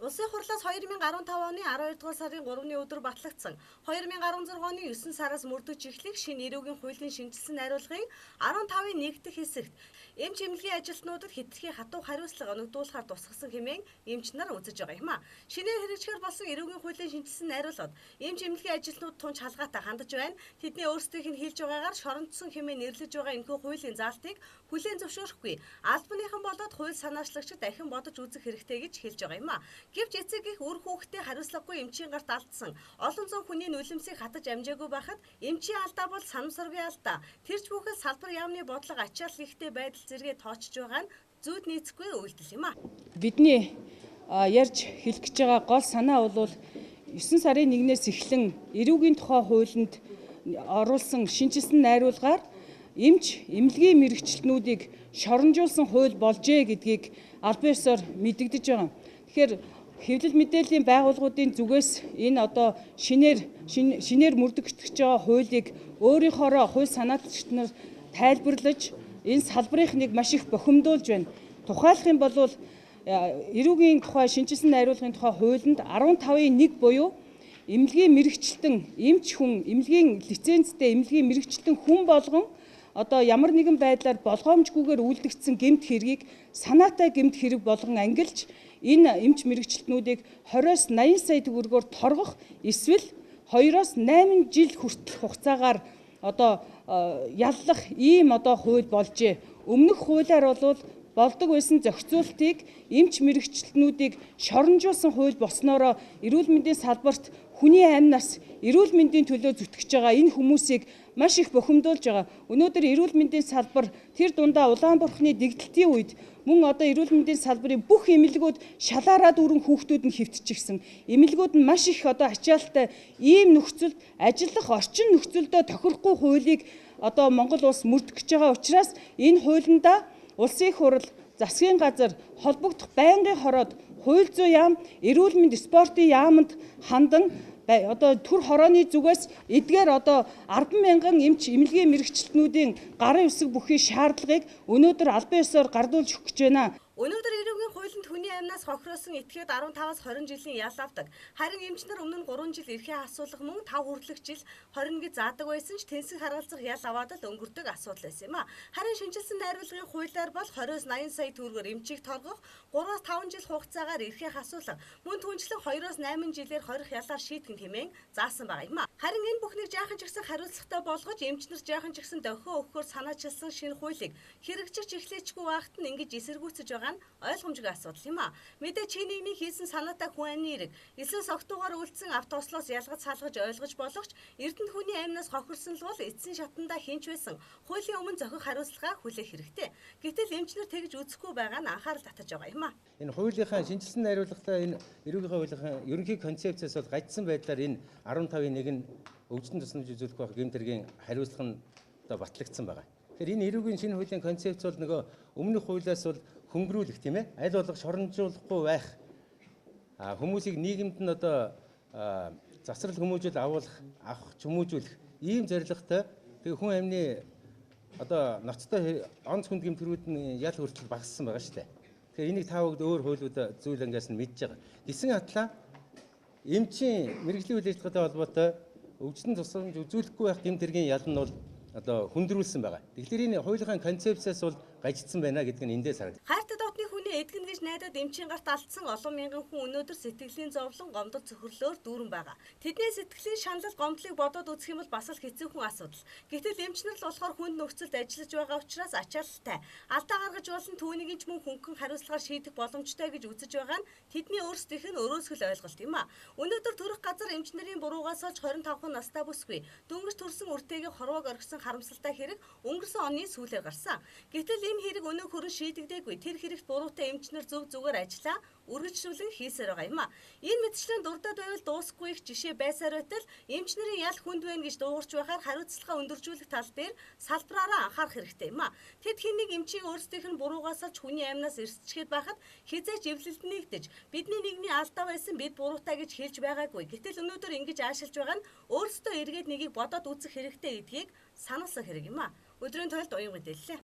Улсын хурлаас 2015 оны 12 дугаар сарын 3-ны өдөр батлагдсан 2016 оны 9 сараас мөрдөж эхлэх шинэ эрүүгийн хуулийн шинжилсэн найруулгын 15-ын 1 дэх хэсэгт эмч эмнэлгийн ажилтнуудад хэтэрхий хатуу хариуцлага өнөгдүүлэхээр тусгасан хэмээн эмч нар үзэж байгаа юм а. Шинээр хэрэгжихэр болсон эрүүгийн хуулийн шинжилсэн найруулгад эмч эмнэлгийн ажилтнууд тунч халгаатай хандаж байна. Тэдний өөрсдийнх нь хэлж байгаагаар шорондсон хэмээн нэрлэж байгаа энэхүү хуулийн заалтыг хүлээн зөвшөөрөхгүй. Албаныхан болоод хууль санаачлагчид дахин бодож үзэх хэрэгтэй гэж хэлж байгаа юм а. Гэвч эцэг их үр хүүхдээ хариуцлагагүй эмчийн гарт алдсан олон зуун хүний нулимсыг хатаж амжаагүй байхад эмчийн алдаа бол санамсаргүй алдаа. Тэрч бүхэл салбар яамны бодлого ачаал ихтэй байдал зэрэг тоочж байгаа нь зүйд нийцэхгүй үйлдэл юм а. Бидний ярьж хэлэх гэж байгаа гол санаа бол 9 сарын 1-ээс эхлэн эрүүгийн тухай хуулинд оруулсан шинжилсэн найруулгаар эмч эмнэлгийн мэрэгчлэнүүдийг шоронжуулсан хууль болжээ гэдгийг албан ёсоор мэдэгдэж байгаа. Тэгэхээр хэвлэл мэдээллийн байгууллагуудын зүгээс энэ одоо шинээр мөрдөгдөж байгаа хуулийг өөрийнхоороо хууль санаачлагч нар тайлбарлаж энэ салбарынхныг маш их бохимдуулж байна. Тухайлах юм бол эрүүгийн тухай шинжилсэн найруулгын тухай хуулинд 15-ын 1 буюу эмнэлгийн мэрэгчлэн эмч хүн эмнэлгийн лицензтэй эмнэлгийн мэрэгчлэн хүн болгон одоо ямар нэгэн байдлаар болгоомжгүйгээр үйлдэгдсэн гэмт хэргийг санаатай гэмт хэрэг болгон ангилж энэ эмч мэрэгчлэнүүдийг 20-80 сая төгрөгөөр торгох эсвэл 2-8 жил хүртэлх хугацаагаар одоо яллах ийм одоо хууль болжээ. Өмнөх хуулиар бол болдог байсан зохицуултыг эмч мэрэгчлэнүүдийг шоронжуулсан хууль болсноороо эрүүл мэндийн салбарт хүний амь нас эрүүл мэндийн төлөө зүтгэж байгаа энэ хүмүүсийг маш их бохимдуулж байгаа. Өнөөдөр эрүүл мэндийн салбар тэр дундаа Улаанбурхны дэгдэлтийн үед мөн одоо эрүүл мэндийн салбарын бүх эмнэлгүүд шалаараад үрэн хүүхдүүд нь хэвтчихсэн. Эмнэлгүүд нь маш их одоо ачаалттай ийм нөхцөлд ажиллах орчин нөхцөлдөө тохирохгүй хуулийг одоо Монгол улс мөрдөх гэж байгаа учраас энэ хуулиндаа улсын их хурл, засгийн газар холбогдох байнгын хороод хууль зүйн яам, эрүүл мэнд спортын яамд хандан одоо төр хорооны зүгээс эдгээр одоо 10,000 эмч эмнэлгийн мэрэгчлэнүүдийн гарын үсэг бүхий шаардлагыг өнөөдөр албан ёсоор гардуулж өгч байна. Өнөөдөр эрүүгийн хуулинд хүний амнаас хохироосон этгээд 15-аас 20 жилийн ял авдаг. Харин эмч нар өмнө нь 3 жил эрхээ асуулах мөн 5 хүртэлх жил 20 гэж заадаг байсан ч тэнцэг харгалзах ял аваад л өнгөрдөг асуудал байсан юм а. Харин шинжилсэн найруулгын хуулиар бол 20-80 сая төгрөгөөр эмчийг торгох, 3-5 жил хугацаагаар эрхээ асуулах, мөн түнчлэн 2-8 жилээр хорих ялаар шийтгэн хэмээн заасан байгаа юм а. Харин энэ бүхнийг жаахан ч гэсэн хариуцлагатай болгож эмч нар жаахан ч гэсэн дохио өгөхөөр санаачилсан шинэ хуулийг хэрэгжиж эхлэжгүй байхад нь ингэж эсэргүүцэж байгаа ойлгомжгүй асуудал юм а. Мэдээ чи нэгний хийсэн санаатай хүн амны эрэг, эсрэг согтуугаар үлдсэн автоослоос ялгаж салгаж ойлгож болохч эрдэнэ хүний амнаас хохирсон л бол эцсийн шатандаа хинч байсан хуулийн өмнө зохих хариуцлагаа хүлээх хэрэгтэй. Гэтэл эмчнэр тэгж үзэхгүй байгаа нь анхаарал татаж байгаа юм а. Энэ хуулийнхаа шинжилсэн найруулгатай энэ эрүүгийн хуулийнхаа ерөнхий концепцээс бол гажсан байдлаар энэ 15-ын 1 нь өвчтөн тусламж үзүүлэх байх гэмтэргийн хариуцлага нь одоо батлагдсан байгаа. Тэгэхээр энэ эрүүгийн шинэ хуулийн концепц бол нөгөө өмнөх хуулиас бол хөнгөрүүлэх тийм ээ, аль болох шоронжуулахгүй байх, хүмүүсийг нийгэмд нь одоо засварл хүмүүжүүл авах хүмүүжүүлэх ийм зорилготой тэг хүн амны одоо ноцтой онц хүнд гэмтэрүүд нь ял хүртэл багассан байгаа шүү дээ. Тэгэхээр энийг та бүгд өөр хуулиуд зүйл ангиас нь мэдж байгаа. Гэсэн хатлаа эмчийн мэрэгжлийн үйл ажиллагаатай холбоотой өвчтөн тусламж үзүүлэхгүй байх гэмтэргийн ял нь бол одоо хүндрүүлсэн байгаа. Тэгэхээр энэ хуулийн концепцээс бол гажигдсан байна гэдг нь эндээс харагдана. Хайртай дотны хүний эдгэн гэж найдаад эмчийн гарт алдсан олон мянган хүн өнөөдөр сэтгэлийн зовлон гомдол цөхрлөөр дүүрэн байгаа. Тэдний сэтгэлийн шанал гомдлыг бодоод үзэх юм бол бас л хэцүүхэн асуудал. Гэтэл эмчнэр л болохоор хүнд нөхцөлд ажиллаж байгаа учраас ачаалттай. Алдаа гаргаж болсон түүнийг ч мөн хөнгөн хариуцлагаар шийдэх боломжтой гэж үзэж байгаа нь тэдний өөрсдийнх нь өрөөсгөл ойлголт юм а. Өнөөдөр төрөх газар эмчнэрийн буруугаас олж 25 настай бүсгүй дөнгөж төрсэн үртэйгээ хорвоог орхисон харамсалтай хэрэг өнгөрсөн оны сүүлээр гарсан. Гэтэл энэ хэрэг өнөө хүрэн шийдэгдээгүй. Тэр хэрэгт буруутай эмчнэр зүгээр ажиллаа үргэлжлүүлэн хийсээр байгаа юм а. Энэ мэтчлэн дурдаад байвал дуусахгүй их жишээ байсаар байтал эмчнэрийн ял хүнд байна гэж дуугарч байхаар хариуцлага өндөржүүлэх тал дээр салбараараа анхаарах хэрэгтэй юм а. Тэд хэнийг эмчийн өөрсдийнх нь буруугаас олж хүний амнаас эрсчгээд байхад хизээч эвлэлд нэгдэж бидний нэгний алдаа байсан бид буруутай гэж хэлж байгаагүй. Гэтэл өнөөдөр ингэж аашилж байгаа нь өөрсдөө эргээд нэгийг бодоод үзэх хэрэгтэй гэдгийг сануулсан хэрэг юм а. Өдрийн тойлд уян мэдээллээ.